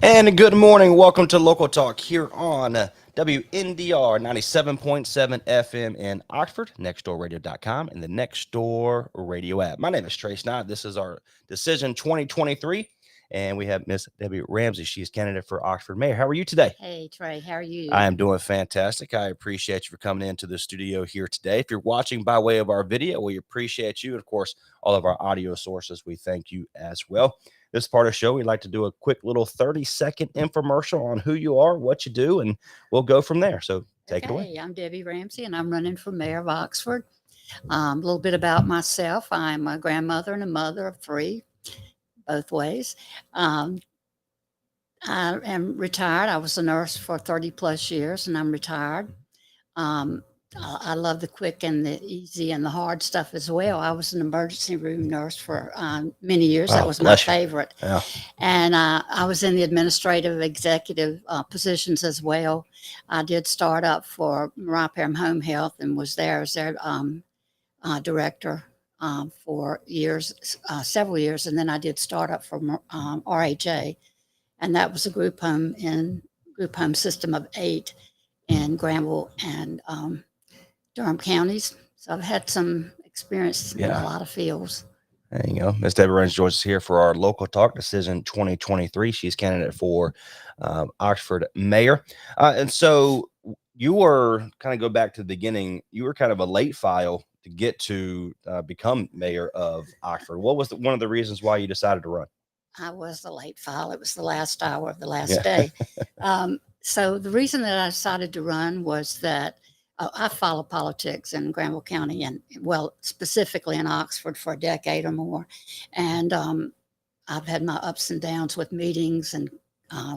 And good morning. Welcome to Local Talk here on WNDR 97.7 FM in Oxford, nextdoorradio.com, and the Nextdoor Radio app. My name is Trace Knight. This is our Decision 2023, and we have Miss Debbie Ramsey. She's candidate for Oxford Mayor. How are you today? Hey, Trey, how are you? I am doing fantastic. I appreciate you for coming into the studio here today. If you're watching by way of our video, we appreciate you. And of course, all of our audio sources, we thank you as well. This part of the show, we'd like to do a quick little 30-second infomercial on who you are, what you do, and we'll go from there. So take it away. I'm Debbie Ramsey, and I'm running for mayor of Oxford. A little bit about myself. I'm a grandmother and a mother of three, both ways. I am retired. I was a nurse for 30 plus years, and I'm retired. I love the quick and the easy and the hard stuff as well. I was an emergency room nurse for many years. That was my favorite. Yeah. And I was in the administrative executive positions as well. I did start up for Mariah Parham Home Health and was there as their director for years, several years. And then I did start up for RHA. And that was a group home system of 8 in Granville and Durham counties. So I've had some experience in a lot of fields. There you go. Ms. Debbie Ramsey joins us here for our Local Talk Decision 2023. She's candidate for Oxford Mayor. And so you were, kind of go back to the beginning, you were kind of a late file to get to become mayor of Oxford. What was one of the reasons why you decided to run? I was the late file. It was the last hour of the last day. So the reason that I decided to run was that I follow politics in Granville County and, well, specifically in Oxford for a decade or more. And I've had my ups and downs with meetings and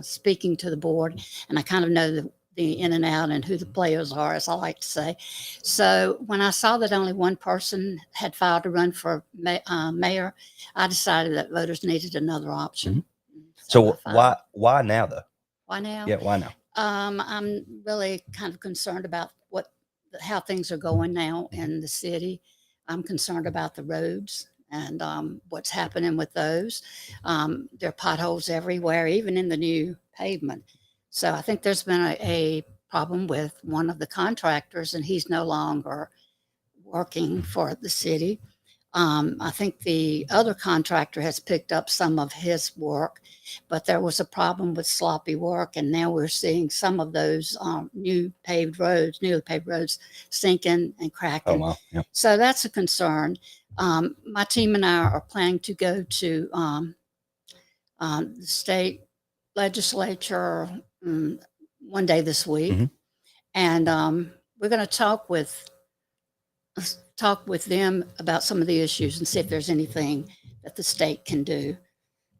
speaking to the board. And I kind of know the in and out and who the players are, as I like to say. So when I saw that only one person had filed to run for mayor, I decided that voters needed another option. Mm-hmm. So why now, though? Why now? Yeah, why now? I'm really kind of concerned about how things are going now in the city. I'm concerned about the roads and what's happening with those. There are potholes everywhere, even in the new pavement. So I think there's been a problem with one of the contractors, and he's no longer working for the city. I think the other contractor has picked up some of his work, but there was a problem with sloppy work, and now we're seeing some of those newly paved roads sinking and cracking. Oh, wow. Yep. So that's a concern. My team and I are planning to go to the state legislature one day this week, and we're going to talk with them about some of the issues and see if there's anything that the state can do.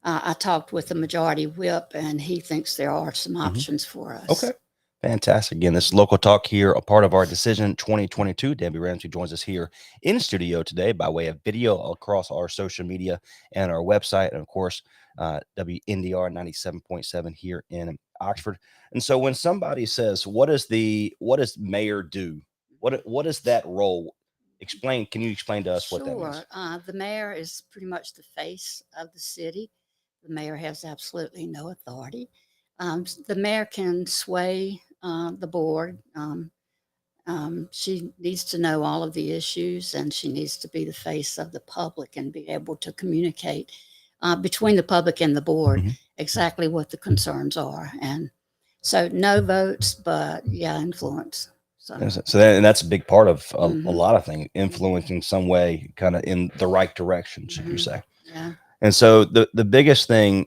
I talked with the majority whip, and he thinks there are some options for us. Okay. Fantastic. Again, this is Local Talk here, a part of our Decision 2022. Debbie Ramsey joins us here in studio today by way of video across our social media and our website, and of course, WNDR 97.7 here in Oxford. And so when somebody says, what does mayor do? What is that role? Can you explain to us what that means? Sure. The mayor is pretty much the face of the city. The mayor has absolutely no authority. The mayor can sway the board. She needs to know all of the issues, and she needs to be the face of the public and be able to communicate between the public and the board exactly what the concerns are. And so no votes, but influence. So that's a big part of a lot of things, influencing some way, kind of in the right direction, should you say? Yeah. And so the biggest thing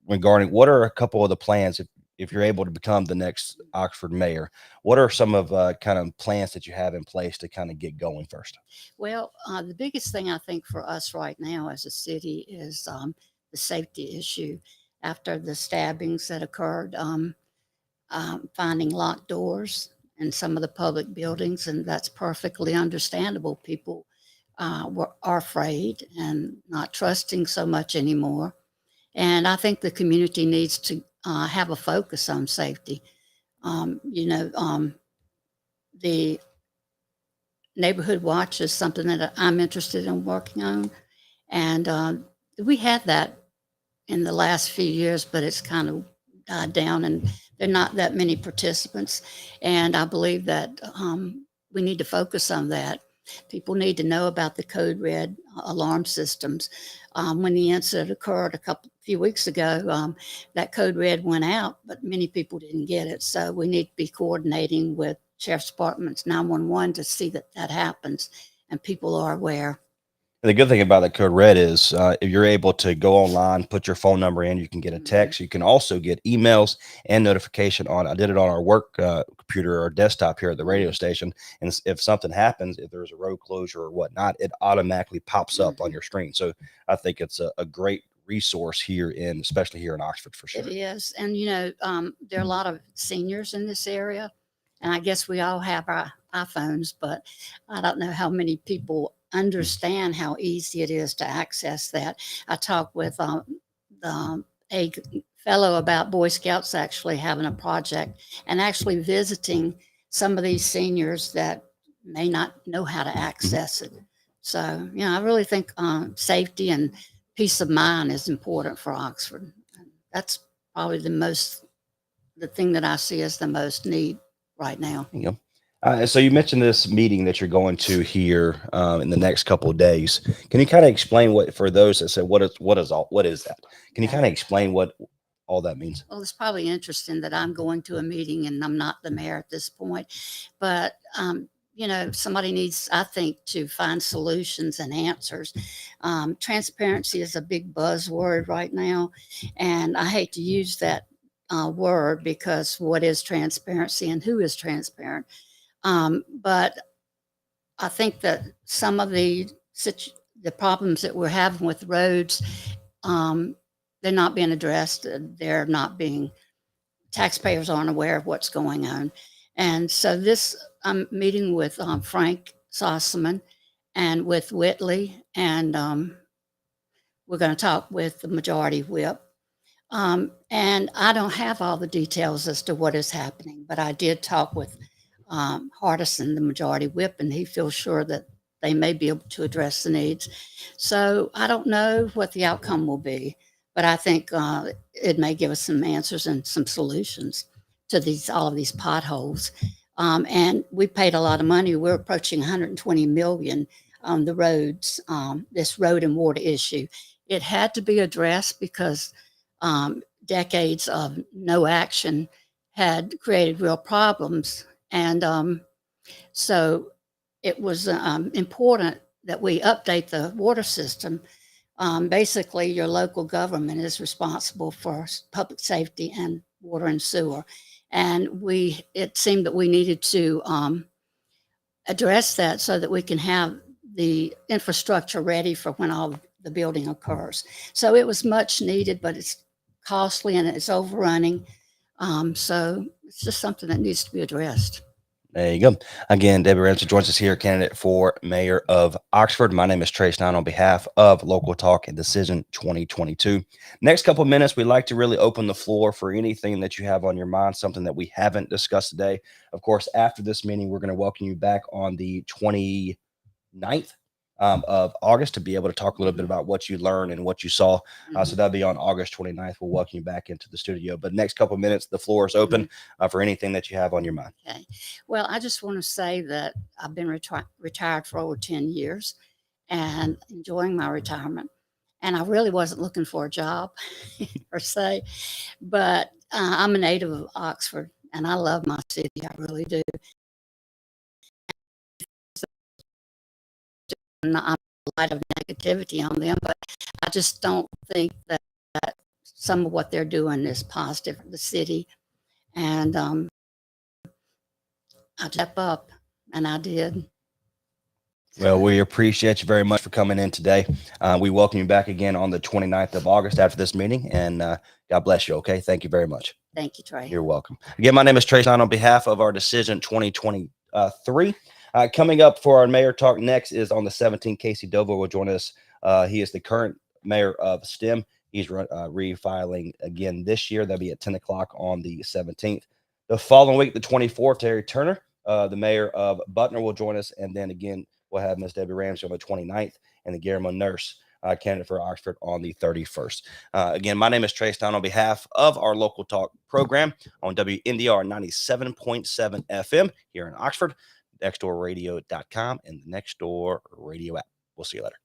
regarding what are a couple of the plans if you're able to become the next Oxford mayor, what are some of kind of plans that you have in place to kind of get going first? Well, the biggest thing I think for us right now as a city is the safety issue. After the stabbings that occurred, finding locked doors in some of the public buildings, and that's perfectly understandable. People are afraid and not trusting so much anymore. And I think the community needs to have a focus on safety. The neighborhood watch is something that I'm interested in working on. And we had that in the last few years, but it's kind of died down, and there are not that many participants. And I believe that we need to focus on that. People need to know about the code red alarm systems. When the incident occurred few weeks ago, that code red went out, but many people didn't get it. So we need to be coordinating with Sheriff's Department's 911 to see that that happens and people are aware. The good thing about that code red is if you're able to go online, put your phone number in, you can get a text. You can also get emails and notification on. I did it on our work computer or desktop here at the radio station. And if something happens, if there's a road closure or whatnot, it automatically pops up on your screen. So I think it's a great resource here especially here in Oxford for sure. It is. And, there are a lot of seniors in this area. And I guess we all have our iPhones, but I don't know how many people understand how easy it is to access that. I talked with a fellow about Boy Scouts actually having a project and actually visiting some of these seniors that may not know how to access it. So, I really think safety and peace of mind is important for Oxford. That's probably the thing that I see as the most need right now. You know. So you mentioned this meeting that you're going to here in the next couple of days. Can you kind of explain what for those that say what is that? Can you kind of explain what all that means? Well, it's probably interesting that I'm going to a meeting and I'm not the mayor at this point, but somebody needs, I think, to find solutions and answers. Transparency is a big buzzword right now, and I hate to use that word because what is transparency and who is transparent? But I think that some of the problems that we're having with roads, they're not being addressed. They're not being taxpayers aren't aware of what's going on, and so I'm meeting with Frank Sossaman and with Whitley, and we're going to talk with the majority whip. And I don't have all the details as to what is happening, but I did talk with Hardison, the majority whip, and he feels sure that they may be able to address the needs. So I don't know what the outcome will be, but I think it may give us some answers and some solutions to all of these potholes. And we paid a lot of money. We're approaching 120 million on the roads, this road and water issue. It had to be addressed because decades of no action had created real problems. And so it was important that we update the water system. Basically, your local government is responsible for public safety and water and sewer. And it seemed that we needed to address that so that we can have the infrastructure ready for when all the building occurs. So it was much needed, but it's costly and it's overrunning. So it's just something that needs to be addressed. There you go. Again, Debbie Ramsey joins us here, candidate for mayor of Oxford. My name is Trey Stein on behalf of Local Talk and Decision 2022. Next couple of minutes, we'd like to really open the floor for anything that you have on your mind, something that we haven't discussed today. Of course, after this meeting, we're going to welcome you back on the 29th of August to be able to talk a little bit about what you learned and what you saw. So that'll be on August 29th. We'll welcome you back into the studio. But next couple of minutes, the floor is open for anything that you have on your mind. Okay. Well, I just want to say that I've been retired for over 10 years and enjoying my retirement. And I really wasn't looking for a job per se, but I'm a native of Oxford and I love my city. I really do. And I'm a lot of negativity on them, but I just don't think that some of what they're doing is positive for the city. And I step up, and I did. Well, we appreciate you very much for coming in today. We welcome you back again on the 29th of August after this meeting, and God bless you, okay? Thank you very much. Thank you, Trey. You're welcome. Again, my name is Trey Stein on behalf of our Decision 2023. Coming up for our mayor talk next is on the 17th. Casey Dover will join us. He is the current mayor of STEM. He's refiling again this year. That'll be at 10 o'clock on the 17th. The following week, the 24th, Terry Turner, the mayor of Butner, will join us. And then again, we'll have Miss Debbie Ramsey on the 29th and the Guillermo Nurse candidate for Oxford on the 31st. Again, my name is Trace Down on behalf of our local talk program on WNDR 97.7 FM here in Oxford, nextdoorradio.com, and the Nextdoor Radio app. We'll see you later.